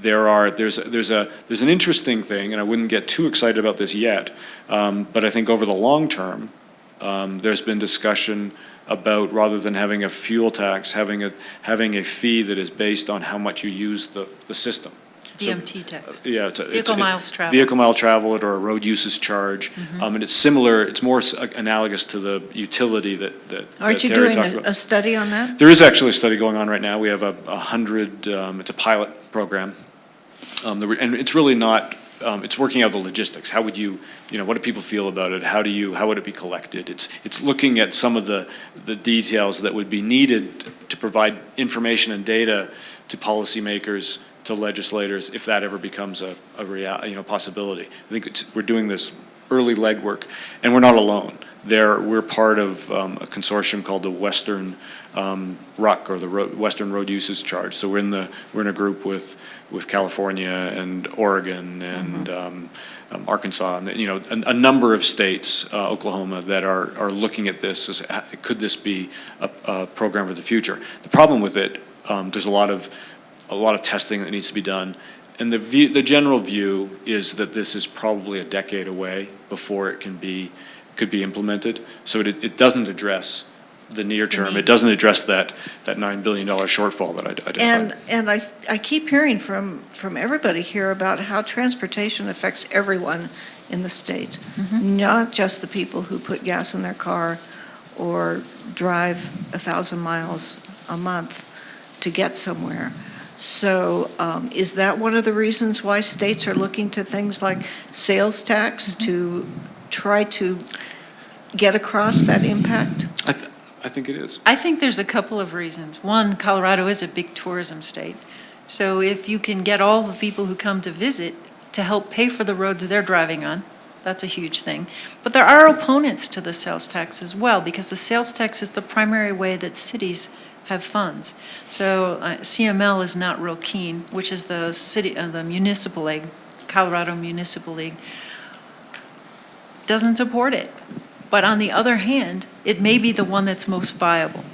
S2: There's an interesting thing, and I wouldn't get too excited about this yet, but I think over the long term, there's been discussion about, rather than having a fuel tax, having a fee that is based on how much you use the system.
S4: VMT tax.
S2: Yeah,
S4: Vehicle miles traveled.
S2: Vehicle mile traveled, or a road usage charge, and it's similar. It's more analogous to the utility that
S1: Aren't you
S2: Terri
S1: doing
S2: talked about.
S1: a study on that?
S2: There is actually a study going on right now. We have 100. It's a pilot program, and it's really not. It's working out the logistics. How would you, what do people feel about it? How would it be collected? It's looking at some of the details that would be needed to provide information and data to policymakers, to legislators, if that ever becomes a possibility. I think we're doing this early legwork, and we're not alone. We're part of a consortium called the Western RUC, or the Western Road Usage Charge. So we're in a group with California and Oregon and Arkansas, and a number of states, Oklahoma, that are looking at this as, could this be a program for the future? The problem with it, there's a lot of testing that needs to be done, and the general view is that this is probably a decade away before it could be implemented. So it doesn't address the near term. It doesn't address that $9 billion shortfall that I identified.
S1: And I keep hearing from everybody here about how transportation affects everyone in the state, not just the people who put gas in their car or drive 1,000 miles a month to get somewhere. So is that one of the reasons why states are looking to things like sales tax to try to get across that impact?
S2: I think it is.
S4: I think there's a couple of reasons. One, Colorado is a big tourism state. So if you can get all the people who come to visit to help pay for the roads they're driving on, that's a huge thing. But there are opponents to the sales tax as well, because the sales tax is the primary way that cities have funds. So CML is not real keen, which is the municipal league, Colorado Municipal League, doesn't support it. But on the other hand, it may be the one that's most viable.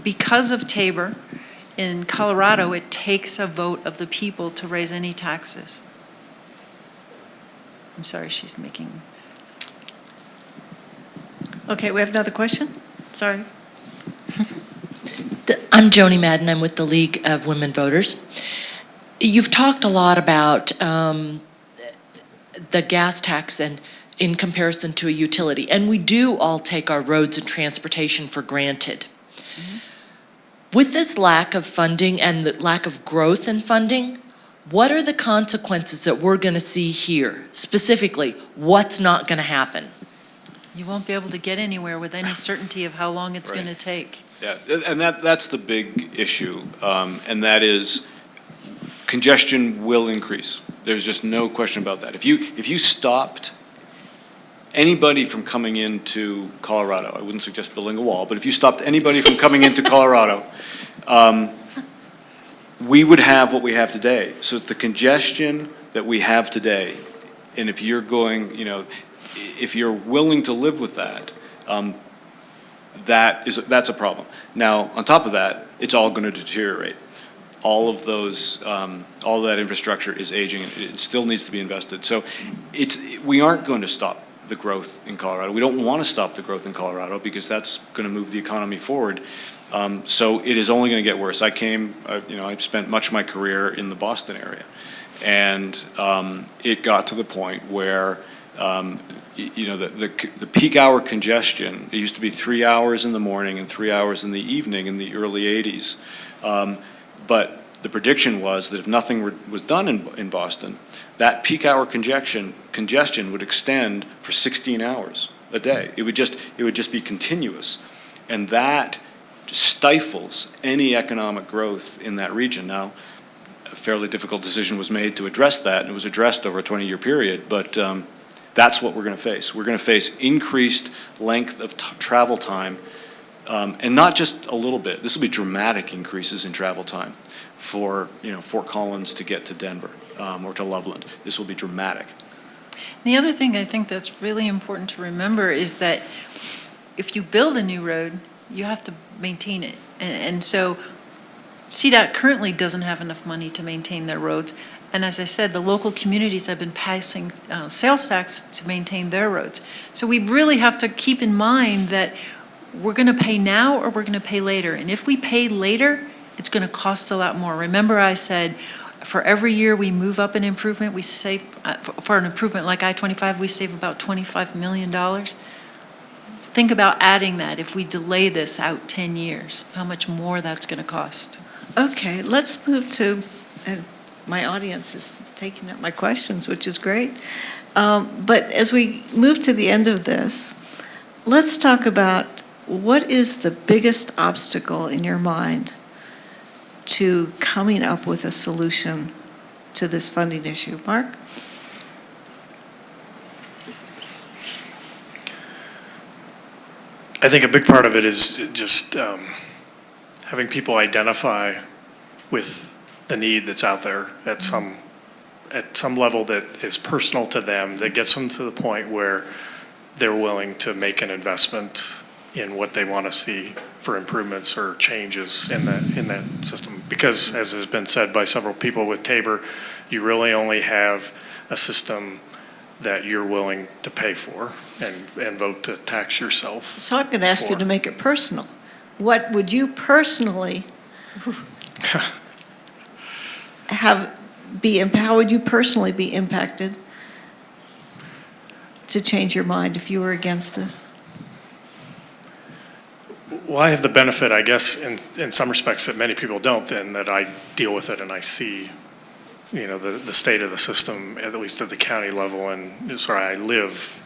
S4: Because of Tabor, in Colorado, it takes a vote of the people to raise any taxes. I'm sorry, she's making...
S1: Okay, we have another question? Sorry.
S6: I'm Joni Madden. I'm with the League of Women Voters. You've talked a lot about the gas tax and in comparison to a utility, and we do all take our roads and transportation for granted. With this lack of funding and the lack of growth in funding, what are the consequences that we're going to see here? Specifically, what's not going to happen?
S4: You won't be able to get anywhere with any certainty of how long it's going to take.
S2: Yeah, and that's the big issue, and that is congestion will increase. There's just no question about that. If you stopped anybody from coming into Colorado, I wouldn't suggest building a wall, but if you stopped anybody from coming into Colorado, we would have what we have today. So it's the congestion that we have today, and if you're going, if you're willing to live with that, that's a problem. Now, on top of that, it's all going to deteriorate. All of those, all that infrastructure is aging, and it still needs to be invested. So we aren't going to stop the growth in Colorado. We don't want to stop the growth in Colorado because that's going to move the economy forward. So it is only going to get worse. I spent much of my career in the Boston area, and it got to the point where the peak hour congestion, it used to be 3 hours in the morning and 3 hours in the evening in the early 80s. But the prediction was that if nothing was done in Boston, that peak hour congestion would extend for 16 hours a day. It would just be continuous. And that stifles any economic growth in that region. Now, a fairly difficult decision was made to address that, and it was addressed over a 20-year period, but that's what we're going to face. We're going to face increased length of travel time, and not just a little bit. This will be dramatic increases in travel time for Fort Collins to get to Denver or to Loveland. This will be dramatic.
S4: The other thing I think that's really important to remember is that if you build a new road, you have to maintain it. And so CDOT currently doesn't have enough money to maintain their roads. And as I said, the local communities have been passing sales tax to maintain their roads. So we really have to keep in mind that we're going to pay now or we're going to pay later. And if we pay later, it's going to cost a lot more. Remember I said, for every year we move up an improvement, we save, for an improvement like I-25, we save about $25 million. Think about adding that if we delay this out 10 years, how much more that's going to cost.
S1: Okay, let's move to, and my audience is taking up my questions, which is great. But as we move to the end of this, let's talk about what is the biggest obstacle in your mind to coming up with a solution to this funding issue. Mark?
S3: I think a big part of it is just having people identify with the need that's out there at some level that is personal to them, that gets them to the point where they're willing to make an investment in what they want to see for improvements or changes in that system. Because, as has been said by several people with Tabor, you really only have a system that you're willing to pay for and vote to tax yourself.
S1: So I'm going to ask you to make it personal. What would you personally how would you personally be impacted to change your mind if you were against this?
S3: Well, I have the benefit, I guess, in some respects that many people don't, in that I deal with it and I see, the state of the system, at least at the county level, and it's where I live.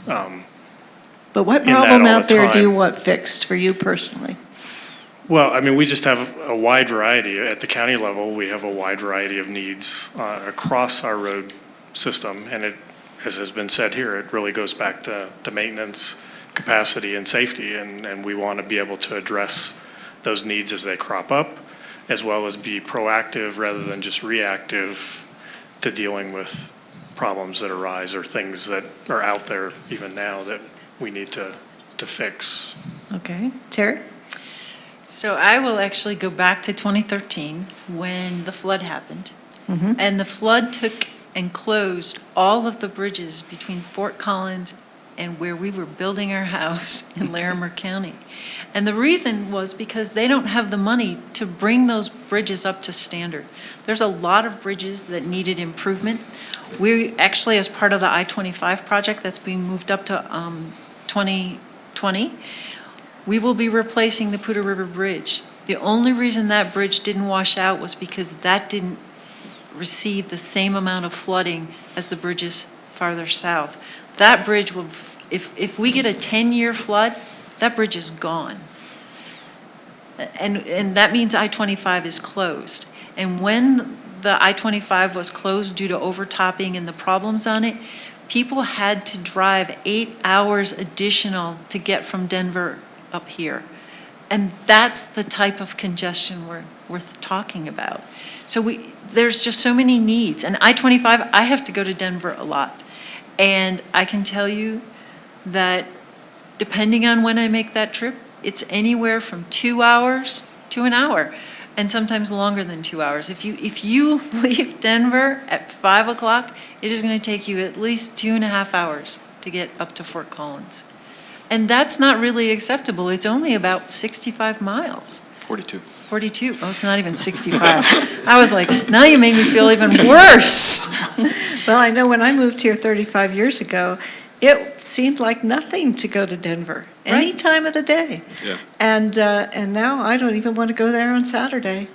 S1: But what problem out there do you want fixed for you personally?
S3: Well, I mean, we just have a wide variety. At the county level, we have a wide variety of needs across our road system, and it, as has been said here, it really goes back to maintenance, capacity, and safety, and we want to be able to address those needs as they crop up, as well as be proactive rather than just reactive to dealing with problems that arise or things that are out there even now that we need to fix.
S1: Okay. Terri?
S4: So I will actually go back to 2013 when the flood happened.
S1: Mm-hmm.
S4: And the flood took and closed all of the bridges between Fort Collins and where we were building our house in Larimer County. And the reason was because they don't have the money to bring those bridges up to standard. There's a lot of bridges that needed improvement. We actually, as part of the I-25 project that's being moved up to 2020, we will be replacing the Poudre River Bridge. The only reason that bridge didn't wash out was because that didn't receive the same amount of flooding as the bridges farther south. That bridge will, if we get a 10-year flood, that bridge is gone. And that means I-25 is closed. And when the I-25 was closed due to overtopping and the problems on it, people had to drive 8 hours additional to get from Denver up here. And that's the type of congestion we're talking about. So there's just so many needs. And I-25, I have to go to Denver a lot. And I can tell you that depending on when I make that trip, it's anywhere from 2 hours to an hour, and sometimes longer than 2 hours. If you leave Denver at 5 o'clock, it is going to take you at least 2.5 hours to get up to Fort Collins. And that's not really acceptable. It's only about 65 miles.
S2: 42.
S4: 42, oh, it's not even 65. I was like, now you made me feel even worse.
S1: Well, I know when I moved here 35 years ago, it seemed like nothing to go to Denver, any
S4: Right.
S1: time of the day.
S2: Yeah.
S1: And now I don't even want to go there on Saturday.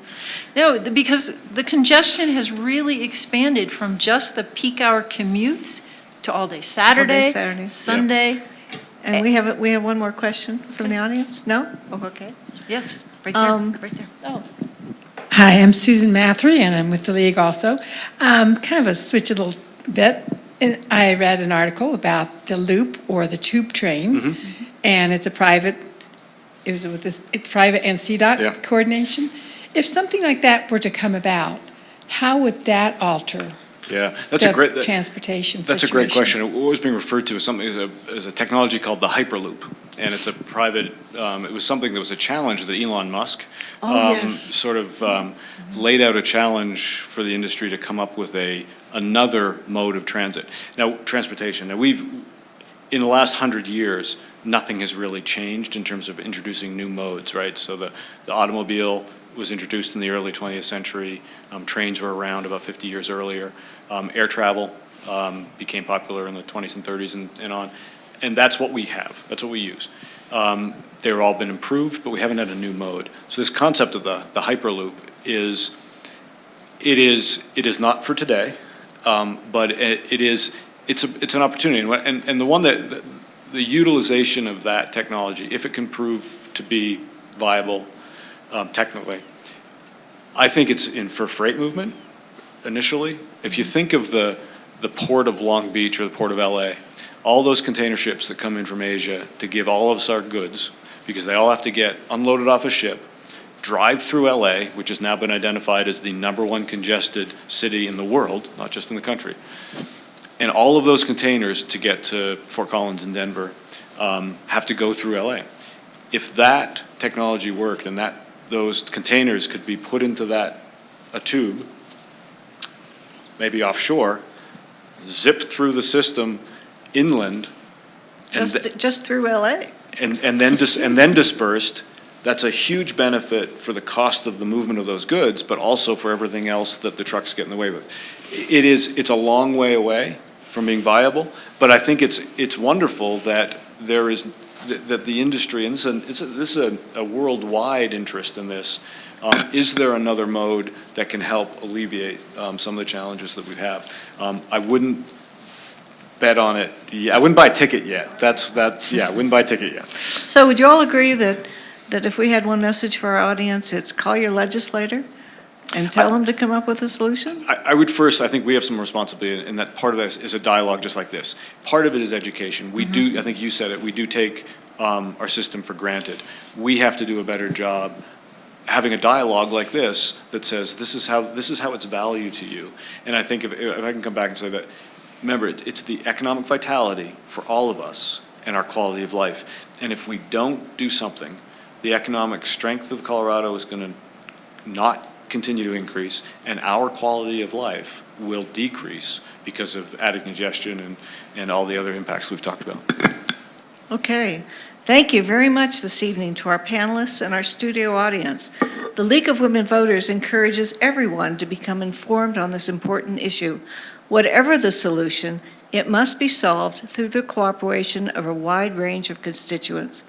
S4: No, because the congestion has really expanded from just the peak hour commutes to all day Saturday,
S1: Saturday.
S4: Sunday.
S1: And we have one more question from the audience? No? Oh, okay.
S4: Yes, right there, right there.
S1: Oh,
S7: Hi, I'm Susan Mathry, and I'm with the League also. Kind of a switch a little bit. I read an article about the loop or the tube train, and it's a private, it was with this, it's private and CDOT
S2: Yeah.
S7: coordination. If something like that were to come about, how would that alter
S2: Yeah, that's a great.
S7: the transportation
S2: That's a great
S7: situation?
S2: question. What was being referred to as something as a technology called the Hyperloop, and it's a private. It was something that was a challenge that Elon Musk sort of laid out a challenge for the industry to come up with another mode of transportation. Now in the last 100 years, nothing has really changed in terms of introducing new modes, right? So the automobile was introduced in the early 20th century. Trains were around about 50 years earlier. Air travel became popular in the 20s and 30s and on. And that's what we have. That's what we use. They've all been improved, but we haven't had a new mode. So this concept of the Hyperloop is not for today, but it's an opportunity. And the one that the utilization of that technology, if it can prove to be viable technically, I think it's for freight movement initially. If you think of the port of Long Beach or the port of LA, all those container ships that come in from Asia to give all of us our goods, because they all have to get unloaded off a ship, drive through LA, which has now been identified as the #1 congested city in the world, not just in the country. And all of those containers to get to Fort Collins and Denver have to go through LA. If that technology worked and those containers could be put into a tube, maybe offshore, zipped through the system inland,
S1: just through LA.
S2: and then dispersed, that's a huge benefit for the cost of the movement of those goods, but also for everything else that the trucks get in the way with. It's a long way away from being viable, but I think it's wonderful that that the industry, and this is a worldwide interest in this. Is there another mode that can help alleviate some of the challenges that we have? I wouldn't bet on it. I wouldn't buy a ticket yet. I wouldn't buy a ticket yet.
S1: So would you all agree that if we had one message for our audience, it's call your legislator and tell them to come up with a solution?
S2: I would first, I think we have some responsibility, and that part of this is a dialogue just like this. Part of it is education. We do, I think you said it, we do take our system for granted. We have to do a better job having a dialogue like this that says, this is how it's value to you. And I think if I can come back and say that, remember, it's the economic vitality for all of us and our quality of life. And if we don't do something, the economic strength of Colorado is going to not continue to increase, and our quality of life will decrease because of added congestion and all the other impacts we've talked about.
S1: Okay. Thank you very much this evening to our panelists and our studio audience. The League of Women Voters encourages everyone to become informed on this important issue. Whatever the solution, it must be solved through the cooperation of a wide range of constituents.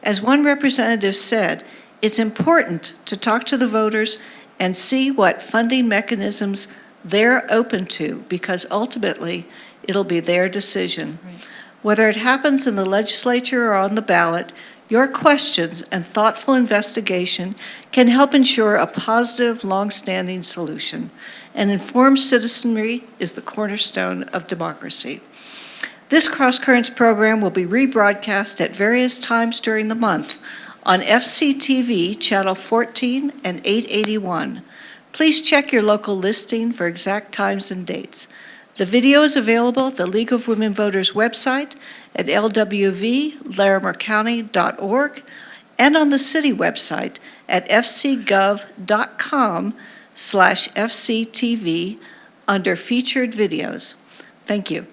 S1: As one representative said, it's important to talk to the voters and see what funding mechanisms they're open to, because ultimately it'll be their decision.
S4: Right.
S1: Whether it happens in the legislature or on the ballot, your questions and thoughtful investigation can help ensure a positive, long-standing solution. An informed citizenry is the cornerstone of democracy. This CrossCurrents program will be rebroadcast at various times during the month on FCTV Channel 14 and 881. Please check your local listing for exact times and dates. The video is available at the League of Women Voters website at lwv.larimercounty.org and on the city website at fcgov.com/FCTV under featured videos. Thank you.